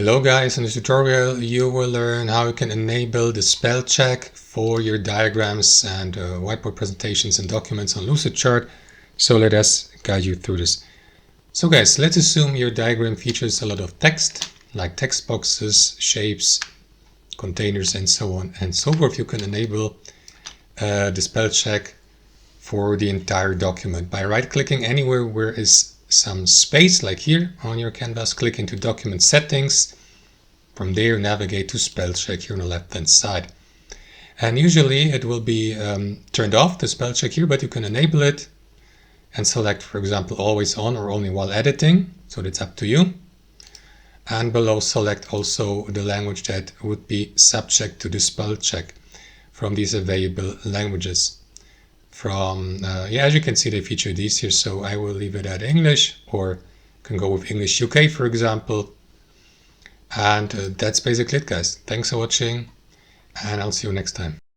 Hello guys, in this tutorial you will learn how you can enable the spell check for your diagrams and whiteboard presentations and documents on Lucidchart. So let us guide you through this. So guys, let's assume your diagram features a lot of text, like text boxes, shapes, containers and so on and so forth. You can enable the spell check for the entire document by right-clicking anywhere where is some space, like here on your canvas. Click into document settings. From there navigate to spell check here on the left hand side, and usually it will be turned off, the spell check here, but you can enable it and select, for example, always on or only while editing, so that's up to you. And below select also the language that would be subject to the spell check from these available languages. From as you can see, they feature these here, so I will leave it at English, or can go with English UK, for example. And that's basically it, guys. Thanks for watching, and I'll see you next time.